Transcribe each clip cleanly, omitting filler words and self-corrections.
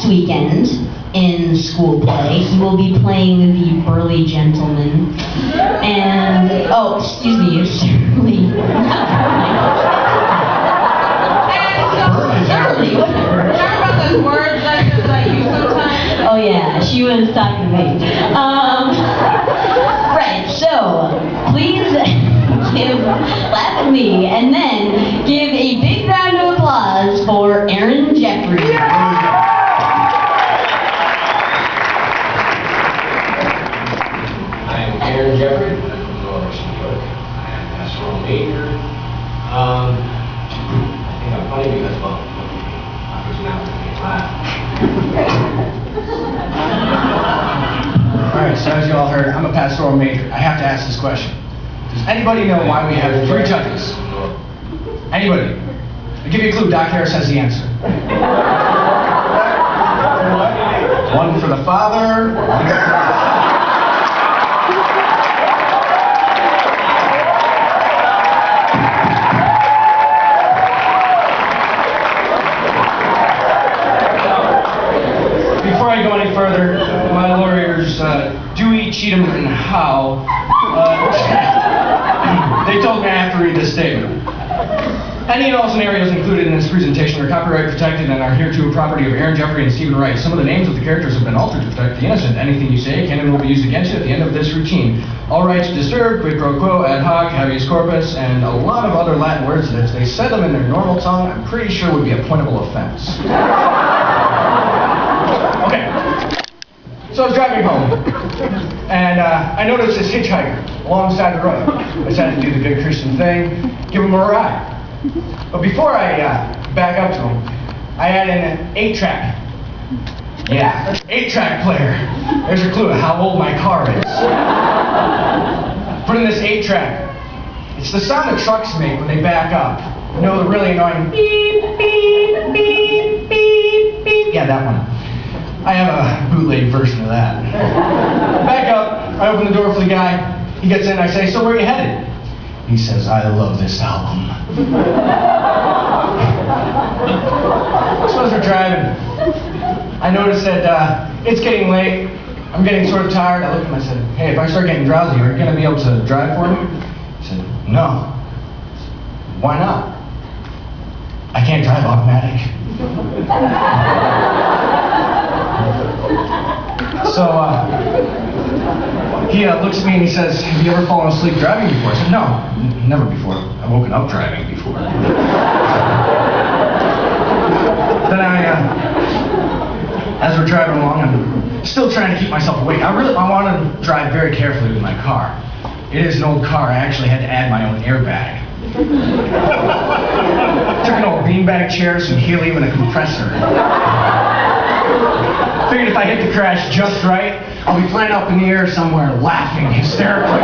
next weekend in school play, he will be playing the burly gentleman. And, oh, excuse me, it's Shirley. Shirley, whatever. Remember about those words that I use sometimes? Oh yeah, she was talking to me. Right, so please laugh at me and then give a big round of applause for Aaron Jeffery. I'm Aaron Jeffery. I'm from Norwich, New York. I am a pastoral major. I think I'm funny because, well, my personality makes me laugh. Alright, so as you all heard, I'm a pastoral major. I have to ask this question. Does anybody know why we have 3 judges? Anybody? I'll give you a clue. Doc Harris has the answer. One for the father, one for the Before I go any further, my lawyers, Dewey, Cheatham, and Howe, they told me I have to read this statement. Any and all scenarios included in this presentation are copyright protected and are hereto a property of Aaron Jeffery and Stephen Wright. Some of the names of the characters have been altered to protect the innocent. Anything you say can and will be used against you at the end of this routine. All rights disturbed, quid pro quo, ad hoc, habeas corpus, and a lot of other Latin words that if they said them in their normal tongue, I'm pretty sure would be a pointable offense. Okay, so I was driving home, and I noticed this hitchhiker alongside the road. I decided to do the good Christian thing, give him a ride. But before I back up to him, I had an 8-track. Yeah, 8-track player. There's your clue of how old my car is. Put in this 8-track. It's the sound that trucks make when they back up. You know, the really annoying beep, beep, beep, beep, beep. Yeah, that one. I have a bootleg version of that. Back up, I open the door for the guy. He gets in, I say, so where are you headed? He says, I love this album. So as we're driving, I noticed that it's getting late. I'm getting sort of tired. I looked at him, I said, hey, if I start getting drowsy, are you going to be able to drive for me? He said, no. Why not? I can't drive automatic. So he looks at me and he says, have you ever fallen asleep driving before? I said, no, never before. I've woken up driving before. Then as we're driving along, I'm still trying to keep myself awake. I want to drive very carefully with my car. It is an old car. I actually had to add my own airbag. Took an old beanbag chair, some helium, and a compressor. Figured if I hit the crash just right, I'll be flying up in the air somewhere laughing hysterically.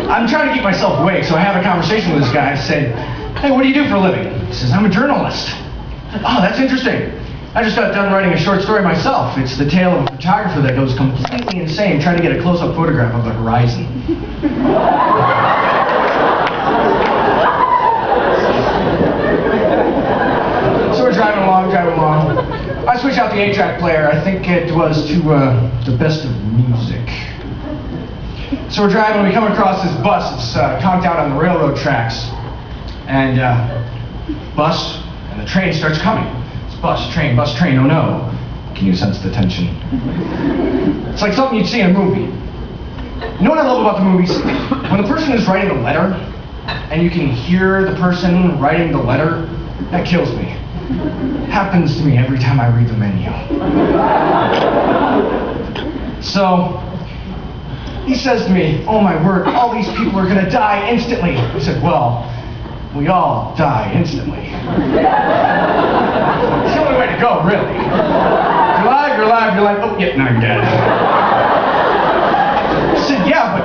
I'm trying to keep myself awake, so I have a conversation with this guy. I said, hey, what do you do for a living? He says, I'm a journalist. Oh, that's interesting. I just got done writing a short story myself. It's the tale of a photographer that goes completely insane trying to get a close-up photograph of the horizon. So we're driving along. I switch out the 8-track player. I think it was to the best of music. So we're driving, we come across this bus. It's conked out on the railroad tracks. And bus, and the train starts coming. It's bus, train, oh no. Can you sense the tension? It's like something you'd see in a movie. You know what I love about the movies? When the person is writing the letter, and you can hear the person writing the letter, that kills me. It happens to me every time I read the menu. So, he says to me, oh my word, all these people are gonna die instantly. I said, well, we all die instantly. It's the only way to go, really. You're alive, you're like, oh, yeah, now you're dead. I said, yeah, but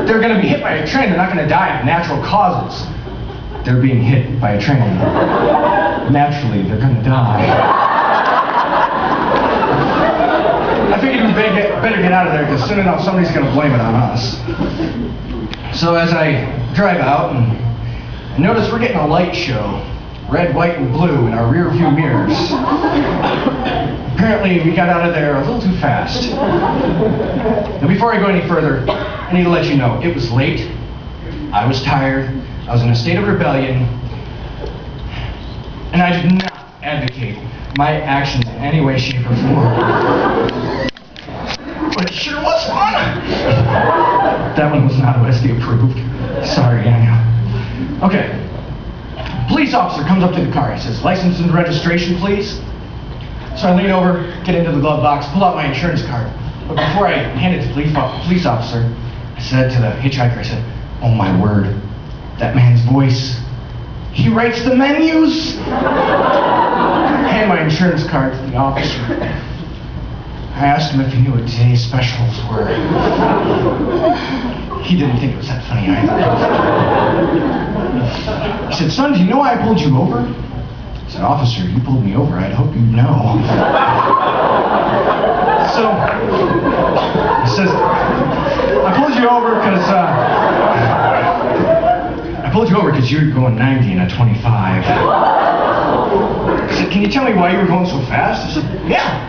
they're gonna be hit by a train, they're not gonna die of natural causes. They're being hit by a train. Naturally, they're gonna die. I figured we better get out of there, because soon enough somebody's going to blame it on us. So as I drive out and I noticed we're getting a light show. Red, white, and blue in our rear view mirrors. Apparently, we got out of there a little too fast. Now, before I go any further, I need to let you know, it was late, I was tired, I was in a state of rebellion, and I did not advocate my actions in any way, shape, or form. But it sure was fun! That one was not OSD approved. Sorry, Daniel. Okay. Police officer comes up to the car. He says, "License and registration, please." So I lean over, get into the glove box, pull out my insurance card. But before I hand it to the police officer, I said to the hitchhiker, I said, "Oh my word, that man's voice. He writes the menus." I hand my insurance card to the officer. I asked him if he knew what today's specials were. He didn't think it was that funny either. He said, "Son, do you know why I pulled you over?" I said, "Officer, you pulled me over. I'd hope you'd know." So, he says, "I pulled you over because you were going 90 in a 25. He said, "Can you tell me why you were going so fast?" I said, "Yeah."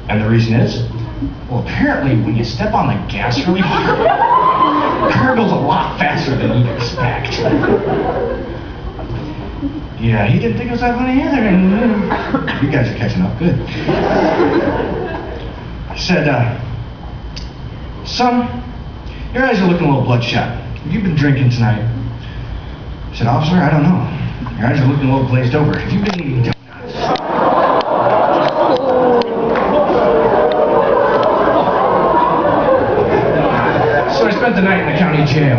"And the reason is?" "Well, apparently when you step on the gas really hard, the car goes a lot faster than you'd expect." Yeah, he didn't think it was that funny either, and you guys are catching up good. He said, "Son, your eyes are looking a little bloodshot. Have you been drinking tonight?" I said, "Officer, I don't know. Your eyes are looking a little glazed over. Have you been eating donuts?" So I spent the night in the county jail.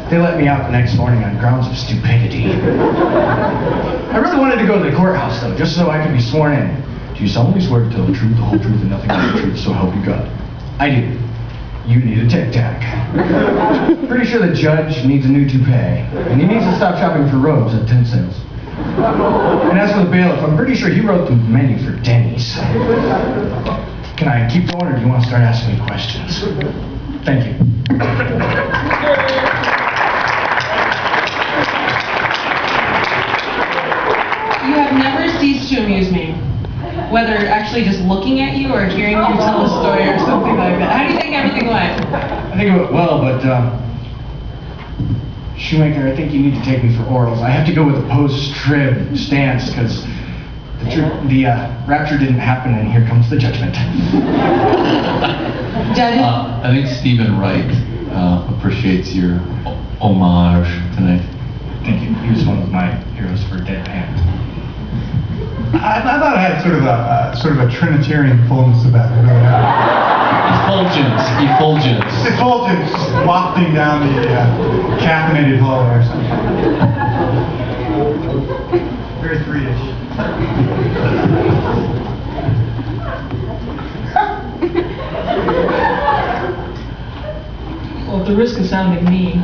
They let me out the next morning on grounds of stupidity. I really wanted to go to the courthouse, though, just so I could be sworn in. "Do you solemnly swear to tell the truth, the whole truth, and nothing but the truth, so help you God?" "I do." "You need a tic-tac." Pretty sure the judge needs a new toupee, and he needs to stop shopping for robes at 10 cents. And as for the bailiff, I'm pretty sure he wrote the menu for Denny's. Can I keep going, or do you want to start asking me questions? Thank you. You have never ceased to amuse me. Whether actually just looking at you or hearing you tell a story or something like that. How do you think everything went? I think it went well, but Shoemaker, I think you need to take me for orals. I have to go with a post-trib stance because the rapture didn't happen, and here comes the judgment. Judges? I think Stephen Wright appreciates your homage tonight. Thank you. He was one of my heroes for Deadpan. I thought I had sort of a Trinitarian fullness about it. Really. Effulgence. Effulgence wafting down the caffeinated hallway or something. Very three-ish. Well, at the risk of sounding mean,